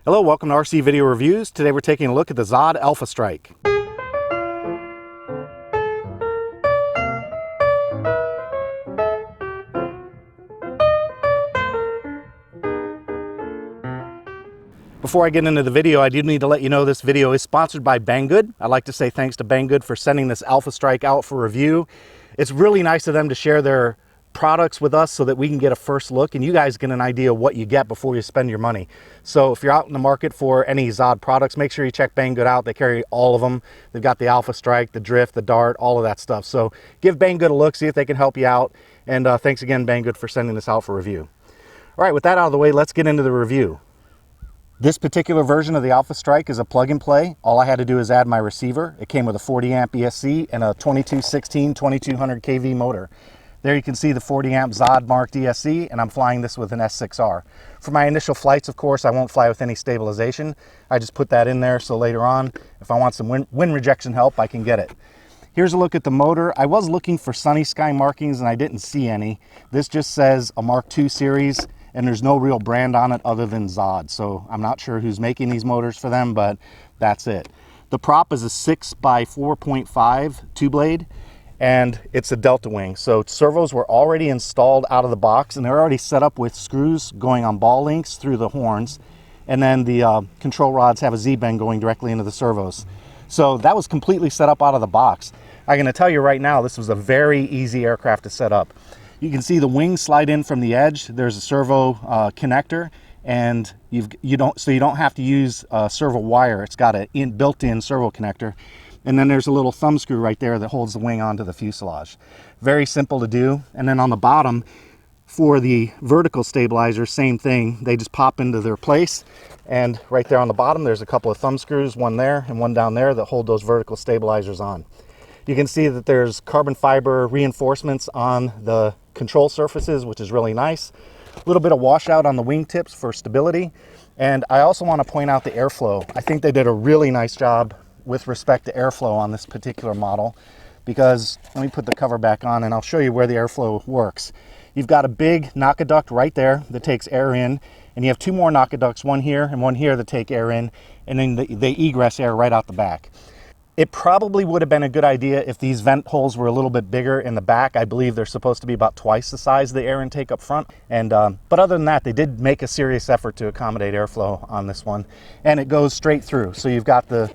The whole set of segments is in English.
Hello, welcome to RC Video Reviews. Today we're taking a look at the ZOHD Alpha Strike. Before I get into the video, I do need to let you know this video is sponsored by Banggood. I'd like to say thanks to Banggood for sending this Alpha Strike out for review. It's really nice of them to share their products with us so that we can get a first look and you guys get an idea of what you get before you spend your money. So if you're out in the market for any ZOHD products, make sure you check Banggood out. They carry all of them. They've got the Alpha Strike, the Drift, the Dart, all of that stuff. So give Banggood a look, see if they can help you out. And thanks again, Banggood, for sending this out for review. All right, with that out of the way, let's get into the review. This particular version of the Alpha Strike is a plug and play. All I had to do is add my receiver. It came with a 40 amp ESC and a 2216 2200 kV motor. There you can see the 40 amp ZOHD marked ESC, and I'm flying this with an S6R. For my initial flights, of course, I won't fly with any stabilization. I just put that in there so later on, if I want some wind rejection help, I can get it. Here's a look at the motor. I was looking for sunny sky markings and I didn't see any. This just says a Mark II series, and there's no real brand on it other than ZOHD. So I'm not sure who's making these motors for them, but that's it. The prop is a 6x4.5 two blade, and it's a delta wing. So servos were already installed out of the box, and they're already set up with screws going on ball links through the horns. And then the control rods have a Z-bend going directly into the servos. So that was completely set up out of the box. I'm gonna tell you right now, this was a very easy aircraft to set up. You can see the wings slide in from the edge. There's a servo connector, and you don't have to use a servo wire. It's got a built-in servo connector. And then there's a little thumb screw right there that holds the wing onto the fuselage. Very simple to do. And then on the bottom, for the vertical stabilizer, same thing. They just pop into their place. And right there on the bottom, there's a couple of thumb screws, one there and one down there, that hold those vertical stabilizers on. You can see that there's carbon fiber reinforcements on the control surfaces, which is really nice. A little bit of washout on the wing tips for stability. And I also want to point out the airflow. I think they did a really nice job with respect to airflow on this particular model, because let me put the cover back on and I'll show you where the airflow works. You've got a big knock-a-duct right there that takes air in, and you have two more knock-a-ducts, one here and one here, that take air in, and then they egress air right out the back. It probably would have been a good idea if these vent holes were a little bit bigger in the back. I believe they're supposed to be about twice the size of the air intake up front. And but other than that, they did make a serious effort to accommodate airflow on this one, and it goes straight through. So you've got the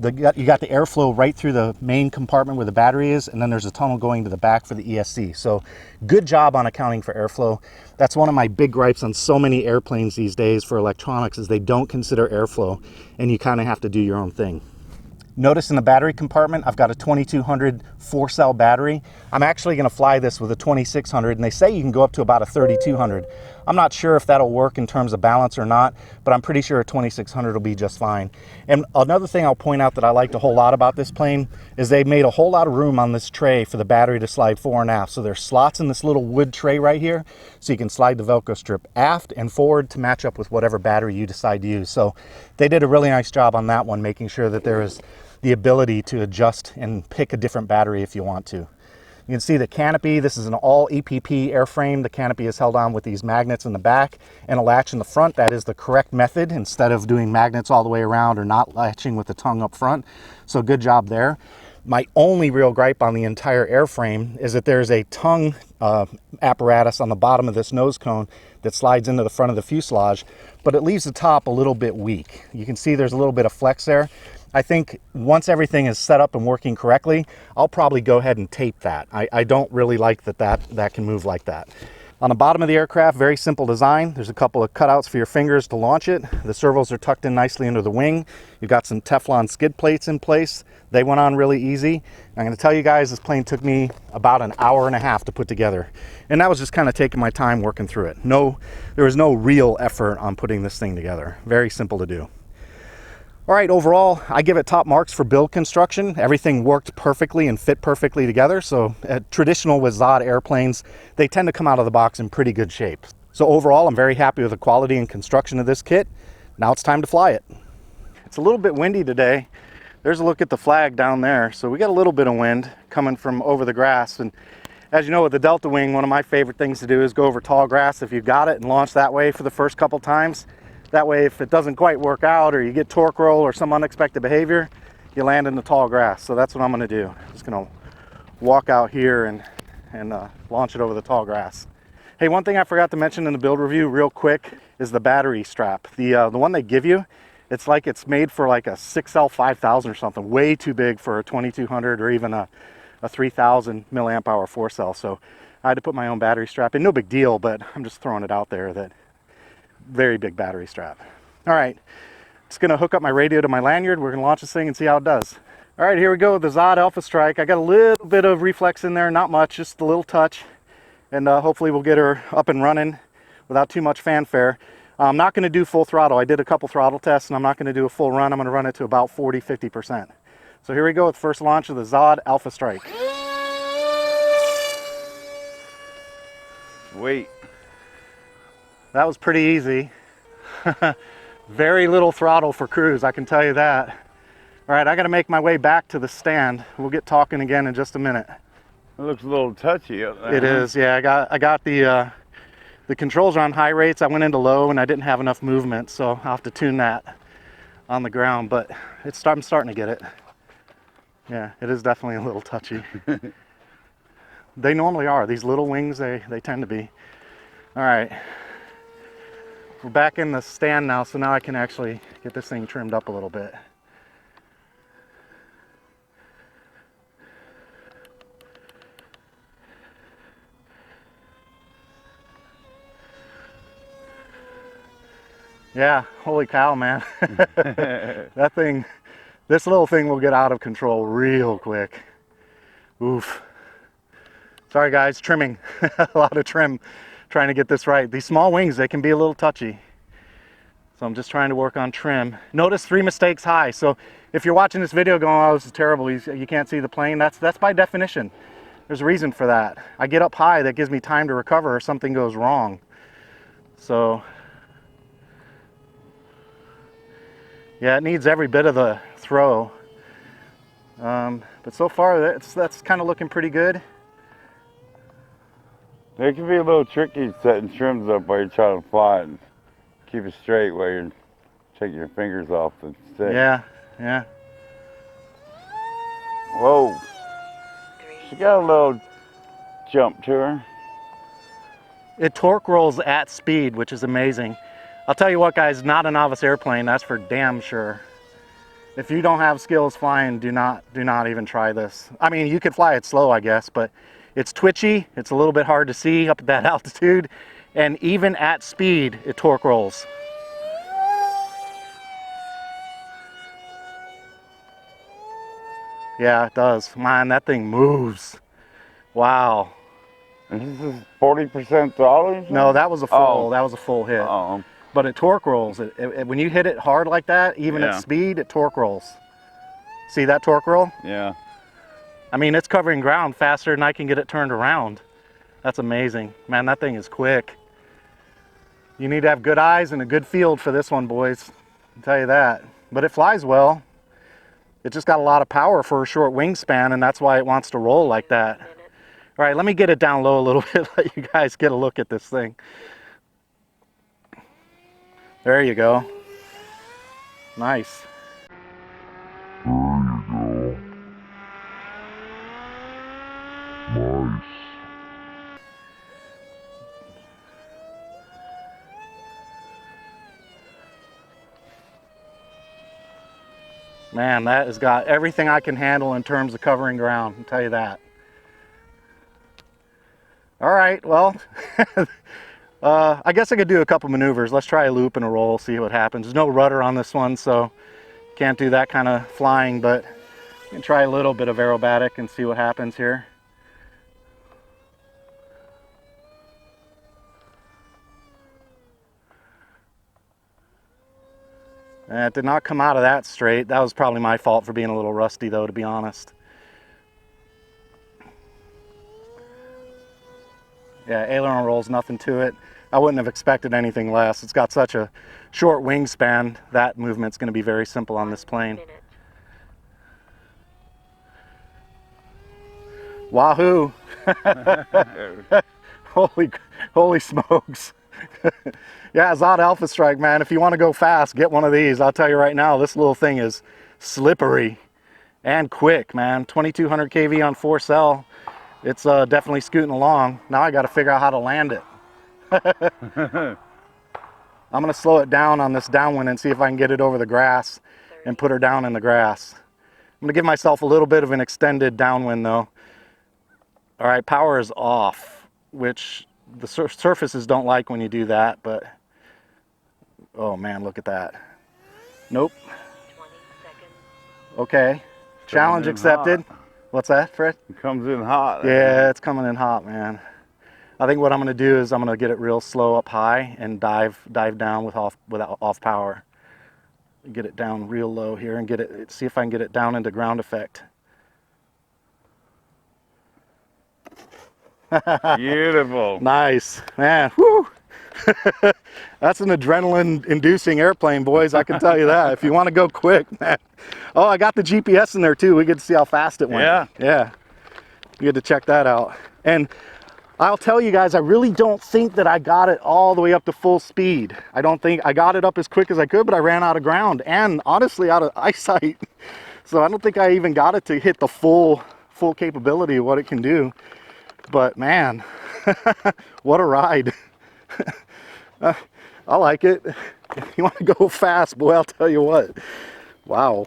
airflow right through the main compartment where the battery is, and then there's a tunnel going to the back for the ESC. So good job on accounting for airflow. That's one of my big gripes on so many airplanes these days for electronics, is they don't consider airflow, and you kind of have to do your own thing. Notice in the battery compartment, I've got a 2200 4-cell battery. I'm actually going to fly this with a 2600, and they say you can go up to about a 3200. I'm not sure if that'll work in terms of balance or not, but I'm pretty sure a 2600 will be just fine. And another thing I'll point out that I liked a whole lot about this plane is they made a whole lot of room on this tray for the battery to slide fore and aft. So there's slots in this little wood tray right here, so you can slide the Velcro strip aft and forward to match up with whatever battery you decide to use. So they did a really nice job on that one, making sure that there is the ability to adjust and pick a different battery if you want to. You can see the canopy. This is an all EPP airframe. The canopy is held on with these magnets in the back and a latch in the front. That is the correct method, instead of doing magnets all the way around or not latching with the tongue up front. So good job there. My only real gripe on the entire airframe is that there's a tongue apparatus on the bottom of this nose cone that slides into the front of the fuselage, but it leaves the top a little bit weak. You can see there's a little bit of flex there. I think once everything is set up and working correctly, I'll probably go ahead and tape that. I don't really like that can move like that. On the bottom of the aircraft, very simple design. There's a couple of cutouts for your fingers to launch it. The servos are tucked in nicely under the wing. You've got some Teflon skid plates in place. They went on really easy. I'm going to tell you guys, this plane took me about an hour and a half to put together. And that was just kind of taking my time working through it. There was no real effort on putting this thing together. Very simple to do. All right, overall, I give it top marks for build construction. Everything worked perfectly and fit perfectly together. So traditional with ZOHD airplanes, they tend to come out of the box in pretty good shape. So overall, I'm very happy with the quality and construction of this kit. Now it's time to fly it. It's a little bit windy today. There's a look at the flag down there. So we got a little bit of wind coming from over the grass. And as you know, with the Delta Wing, one of my favorite things to do is go over tall grass if you've got it and launch that way for the first couple times. That way, if it doesn't quite work out or you get torque roll or some unexpected behavior, you land in the tall grass. So that's what I'm gonna do. Just gonna walk out here and launch it over the tall grass. Hey, one thing I forgot to mention in the build review real quick is the battery strap. The one they give you, it's like it's made for like a 6L 5000 or something, way too big for a 2200 or even a 3000 milliamp hour 4-cell. So I had to put my own battery strap in. No big deal, but I'm just throwing it out there that very big battery strap. All right, just gonna hook up my radio to my lanyard. We're gonna launch this thing and see how it does. All right, here we go, the ZOHD Alpha Strike. I got a little bit of reflex in there, not much, just a little touch. And hopefully we'll get her up and running without too much fanfare. I'm not gonna do full throttle. I did a couple throttle tests and I'm not gonna do a full run. I'm gonna run it to about 40–50%. So here we go with the first launch of the ZOHD Alpha Strike. Sweet. That was pretty easy. Very little throttle for cruise, I can tell you that. All right, I gotta make my way back to the stand. We'll get talking again in just a minute. It looks a little touchy up there. It is, yeah. I got the controls are on high rates. I went into low and I didn't have enough movement, so I'll have to tune that on the ground, but I'm starting to get it. Yeah, it is definitely a little touchy. They normally are. These little wings, they tend to be. All right. We're back in the stand now, so now I can actually get this thing trimmed up a little bit. Yeah, holy cow, man. That thing, this little thing will get out of control real quick. Oof. Sorry guys, trimming. A lot of trim trying to get this right. These small wings, they can be a little touchy. So I'm just trying to work on trim. Notice 3 mistakes high. So if you're watching this video going, oh, this is terrible, you can't see the plane, that's by definition. There's a reason for that. I get up high, that gives me time to recover if something goes wrong. So yeah, it needs every bit of the throw. But so far, that's kind of looking pretty good. It can be a little tricky setting trims up while you're trying to fly and keep it straight while you're taking your fingers off the stick. Yeah, yeah. Whoa. She got a little jump to her. It torque rolls at speed, which is amazing. I'll tell you what, guys, not a novice airplane, that's for damn sure. If you don't have skills flying, do not even try this. I mean, you could fly it slow, I guess, but it's twitchy, it's a little bit hard to see up at that altitude, and even at speed, it torque rolls. Yeah, it does. Man, that thing moves. Wow. And this is 40% throttle? No, that was a full, that was a full hit. Oh. But it torque rolls. When you hit it hard like that, even at speed, it torque rolls. See that torque roll? Yeah. I mean, it's covering ground faster than I can get it turned around. That's amazing. Man, that thing is quick. You need to have good eyes and a good field for this one, boys. I'll tell you that. But it flies well. It just got a lot of power for a short wingspan, and that's why it wants to roll like that. All right, let me get it down low a little bit, let you guys get a look at this thing. There you go. Nice. There you go. Nice. Man, that has got everything I can handle in terms of covering ground, I'll tell you that. All right, well, I guess I could do a couple maneuvers. Let's try a loop and a roll, see what happens. There's no rudder on this one, so can't do that kind of flying, but you can try a little bit of aerobatic and see what happens here. And it did not come out of that straight. That was probably my fault for being a little rusty though, to be honest. Yeah, aileron rolls, nothing to it. I wouldn't have expected anything less. It's got such a short wingspan, that movement's going to be very simple on this plane. Wahoo! Holy smokes. Yeah, ZOHD Alpha Strike, man. If you want to go fast, get one of these. I'll tell you right now, this little thing is slippery and quick, man. 2200 kV on 4 cell. It's definitely scooting along. Now I got to figure out how to land it. I'm going to slow it down on this downwind and see if I can get it over the grass and put her down in the grass. I'm going to give myself a little bit of an extended downwind though. All right, power is off, which the surfaces don't like when you do that, but oh man, look at that. Nope. 20 seconds. Okay. Challenge accepted. Hot. What's that, Fred? It comes in hot. Yeah, it's coming in hot, man. I think what I'm going to do is I'm going to get it real slow up high and dive down with off power. Get it down real low here and see if I can get it down into ground effect. Beautiful. Nice, man. Whoo! That's an adrenaline-inducing airplane, boys. I can tell you that. If you want to go quick, man. Oh, I got the GPS in there too. We get to see how fast it went. Yeah. Yeah. You get to check that out. And I'll tell you guys, I really don't think that I got it all the way up to full speed. I don't think I got it up as quick as I could, but I ran out of ground and honestly out of eyesight. So I don't think I even got it to hit the full capability of what it can do. But man, what a ride. I like it. If you want to go fast, boy, I'll tell you what. Wow.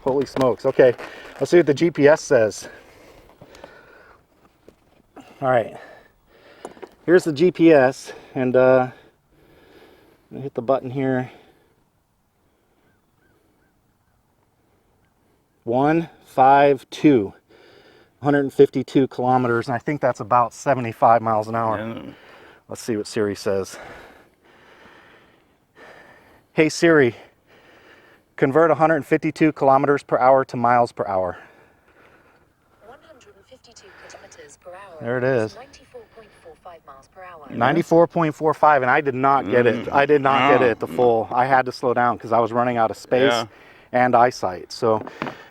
Holy smokes. Okay, let's see what the GPS says. All right. Here's the GPS, and hit the button here. 152, 152 kilometers, and I think that's about 75 miles an hour. Yeah. Let's see what Siri says. Hey Siri, convert 152 kilometers per hour to miles per hour. 152 kilometers per hour. There it is. 94.45 miles per hour. 94.45, and I did not get it. I did not get it at the full. I had to slow down because I was running out of space and eyesight. So,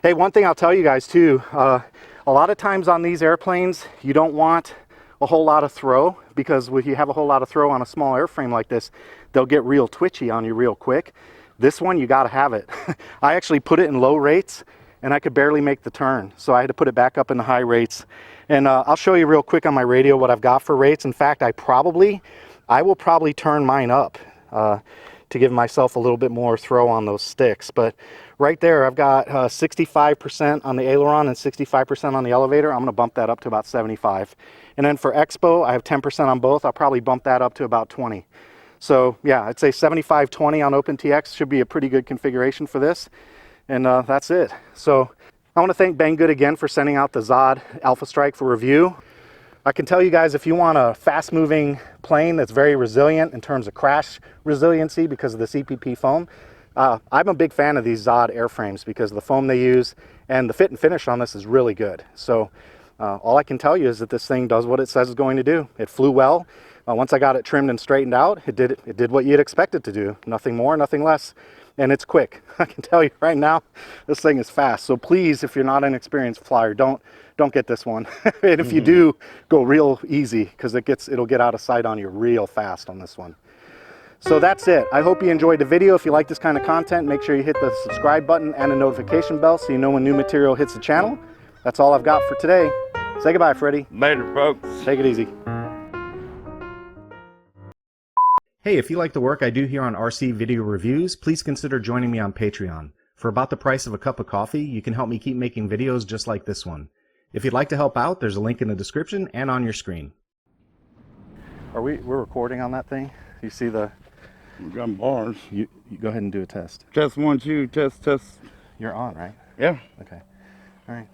hey, one thing I'll tell you guys too, a lot of times on these airplanes, you don't want a whole lot of throw, because if you have a whole lot of throw on a small airframe like this, they'll get real twitchy on you real quick. This one, you got to have it. I actually put it in low rates and I could barely make the turn. So I had to put it back up in the high rates. And I'll show you real quick on my radio what I've got for rates. In fact, I will probably turn mine up to give myself a little bit more throw on those sticks. But right there, I've got 65% on the aileron and 65% on the elevator. I'm going to bump that up to about 75. And then for Expo, I have 10% on both. I'll probably bump that up to about 20. So yeah, I'd say 75-20 on OpenTX should be a pretty good configuration for this. And that's it. So I want to thank Banggood again for sending out the ZOHD Alpha Strike for review. I can tell you guys, if you want a fast-moving plane that's very resilient in terms of crash resiliency because of the CPP foam, I'm a big fan of these ZOHD airframes because of the foam they use, and the fit and finish on this is really good. So all I can tell you is that this thing does what it says it's going to do. It flew well. Once I got it trimmed and straightened out, it did what you'd expect it to do. Nothing more, nothing less. And it's quick. I can tell you right now, this thing is fast. So please, if you're not an experienced flyer, don't get this one. And if you do, go real easy, because it'll get out of sight on you real fast on this one. So that's it. I hope you enjoyed the video. If you like this kind of content, make sure you hit the subscribe button and the notification bell so you know when new material hits the channel. That's all I've got for today. Say goodbye, Freddie. Later, folks. Take it easy. Hey, if you like the work I do here on RC Video Reviews, please consider joining me on Patreon. For about the price of a cup of coffee, you can help me keep making videos just like this one. If you'd like to help out, there's a link in the description and on your screen. We're recording on that thing? You see the... We've got bars. You go ahead and do a test. Test 1, 2, test. You're on, right? Yeah. Okay. All right.